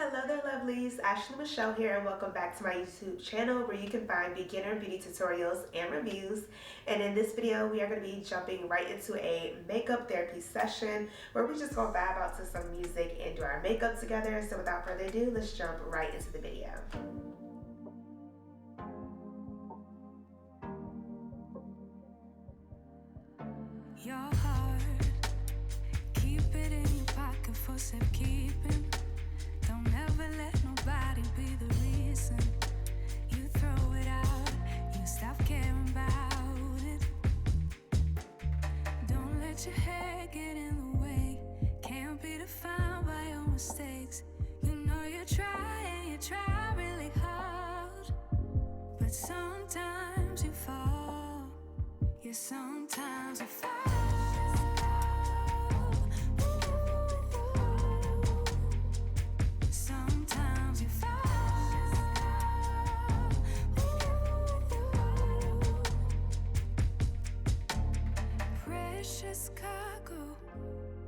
Hello there, lovelies. Ashley Michelle here, and welcome back to my YouTube channel where you can find beginner beauty tutorials and reviews. And in this video, we are going to be jumping right into a makeup therapy session where we just gonna vibe out to some music and do our makeup together. So without further ado, let's jump right into the video. Your heart, keep it in your pocket for safekeeping. Don't ever let nobody be the reason you throw it out, you stop caring about it. Don't let your hair get in the way, can't be defined by your mistakes. You know you try and you try really hard, but sometimes you fall, yeah, sometimes you fall.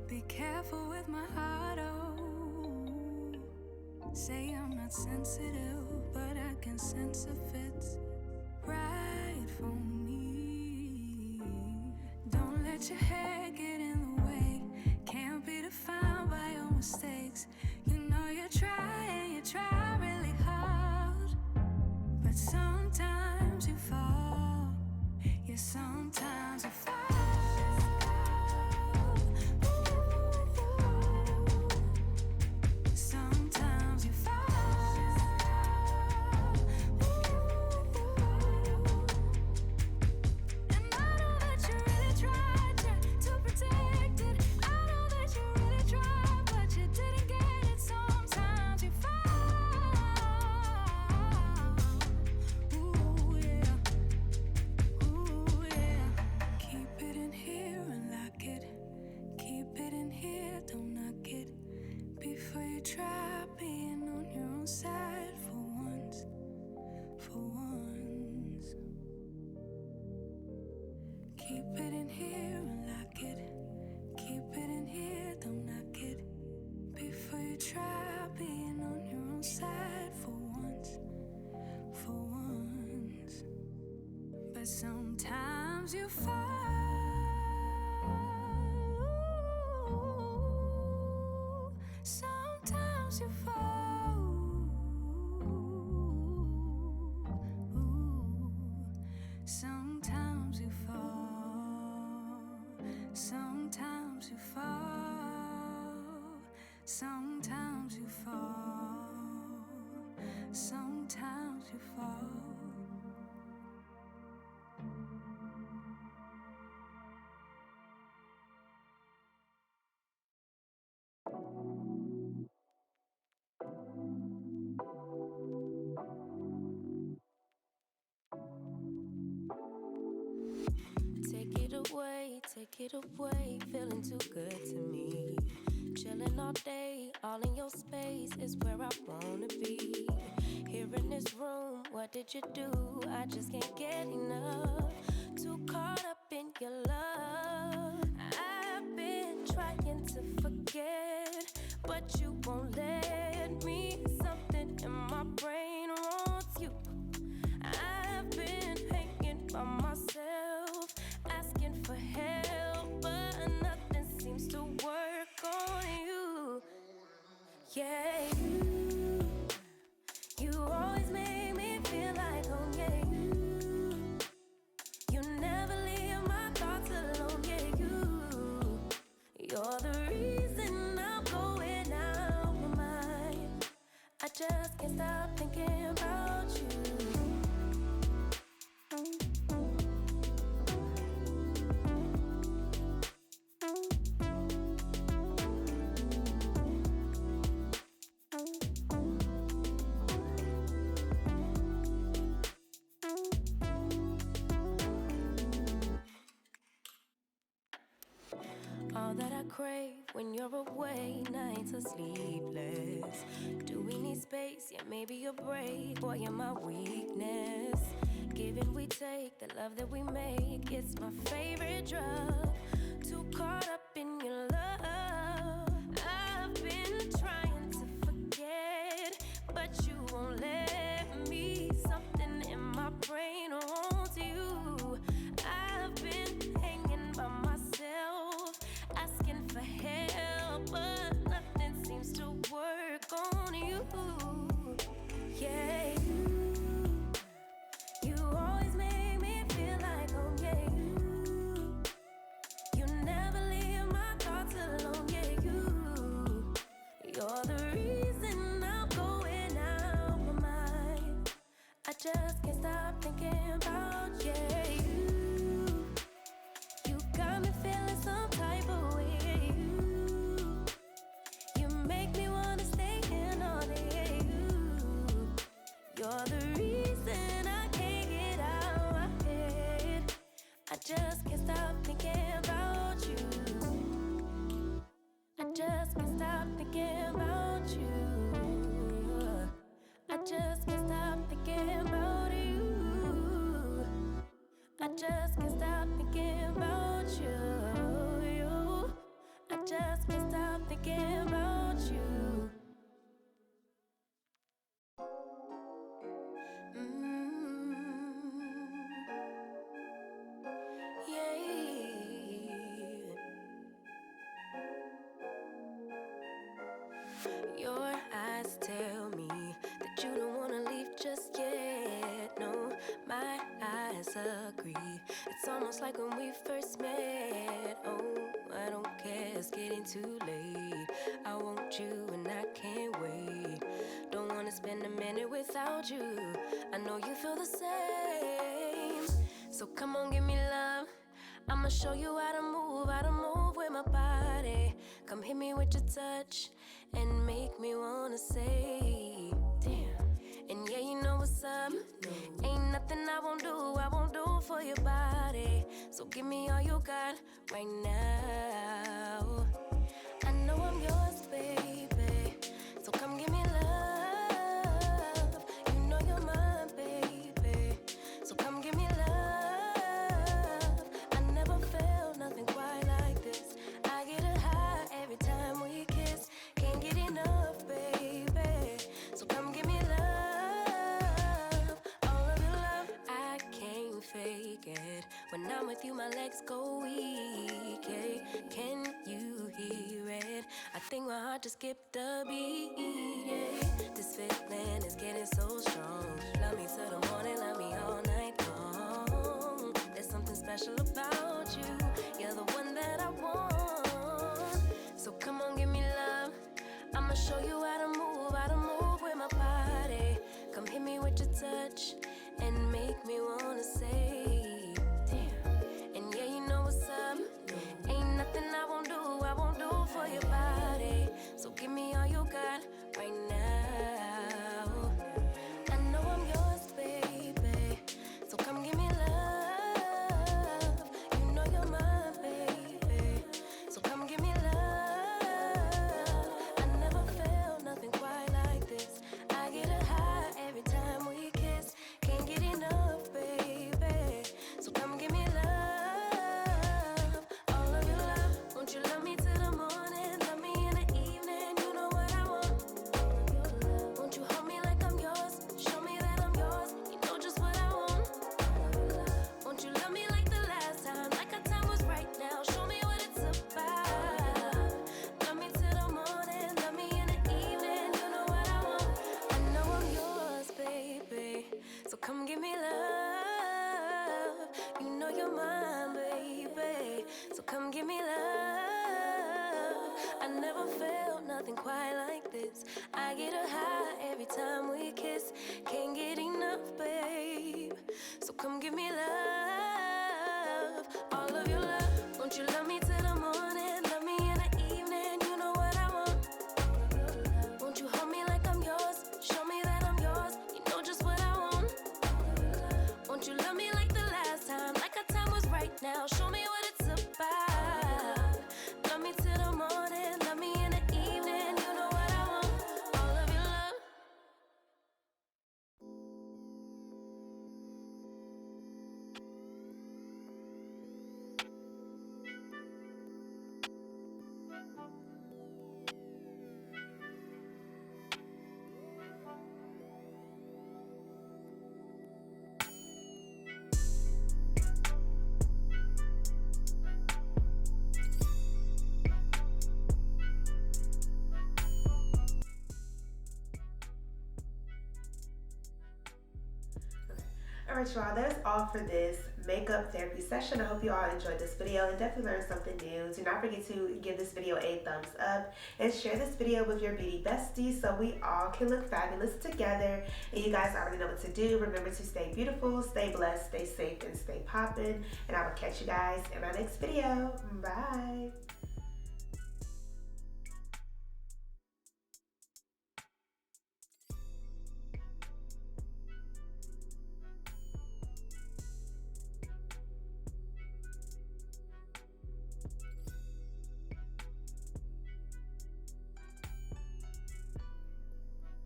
Be careful with my heart, oh. Say I'm not sensitive, but I can sense if it's right for me. Don't let your hair get in the way, can't be defined by your mistakes. You know you try and you try really hard, but sometimes you fall, yeah, sometimes you fall. Keep it in here and lock it. Keep it in here, don't knock it. Before you try being on your own side for once, for once. But sometimes you fall. Sometimes you fall. Sometimes you fall. Sometimes you fall. Sometimes you fall. Sometimes you fall. Take it away, feeling too good to me. Chilling all day, all in your space is where I wanna be. Here in this room, what did you do? I just can't get enough. Too caught up in your love. I've been trying to forget, but you won't let me. Something in my brain wants you. I've been hanging by myself, asking for help, but nothing seems to work on you. Yeah, you always make me feel like home. Yeah, you never leave my thoughts alone. Yeah, you're the reason I'm going out my mind. I just can't stop thinking about you. All that I crave when you're away, nights are sleepless. Do we need space? Yeah, maybe a break. Boy, you're my weakness. Give and we take, the love that we make, it's my favorite drug. Too caught up in your love. I've been trying to forget, almost like when we first met. Oh, I don't care, it's getting too late. I want you and I can't wait. Don't wanna spend a minute without you. I know you feel the same. So come on, give me love. I'ma show you how to move with my body. Come hit me with your touch and make me wanna say, damn. And yeah, you know what's up. Ain't nothing I won't do for your body. So give me all you got right now. I know I'm yours, baby. So come give me love. You know you're mine, baby. So come give me love. I never felt nothing quite like this. I get a high every time we kiss. Can't get enough, baby. So come give me love. All of your love, I can't fake it. When I'm with you, my legs go weak, yeah. Can you hear it? I think my heart just skipped a beat, yeah. This feeling is getting so strong. Love me till the morning, love me all night long. There's something special about you. You're the one that I want. So come on, give me love. I'ma show you how to move with my body. Come hit me with your touch and make me wanna say, damn. And yeah, you know what's up. Ain't nothing I won't do for your body. So give me all you got right now. I know I'm yours, baby. So come give me love. You know you're mine, baby. So come give me love. I never felt nothing quite like this. I get a high every time we kiss. Can't get enough, baby. So come give me love. All of your love. Won't you love me till the morning? Love me in the evening. You know what I want. Won't you hold me like I'm yours? Show me that I'm yours. You know just what I want. Won't you love me like the last time? Like our time was right now. Show me what it's about. Love me till the morning. Love me in the evening. You know what I want. I know I'm yours, baby. So come give me love. You know you're mine, baby. So come give me love. I never felt nothing quite like this. I get a high every time we kiss. Can't get enough, babe. So come give me love. All of your love. Won't you love me till the morning? Love me in the evening. You know what I want. Won't you hold me like I'm yours? Show me that I'm yours. You know just what I want. Won't you love me like the last time? Like our time was right now. Show me what it's about. Love me till the morning. Love me in the evening. You know what I want. All of your love. Alright y'all, that's all for this makeup therapy session. I hope you all enjoyed this video and definitely learned something new. Do not forget to give this video a thumbs up and share this video with your beauty besties so we all can look fabulous together. And you guys already know what to do. Remember to stay beautiful, stay blessed, stay safe, and stay poppin'. And I will catch you guys in my next video. Bye.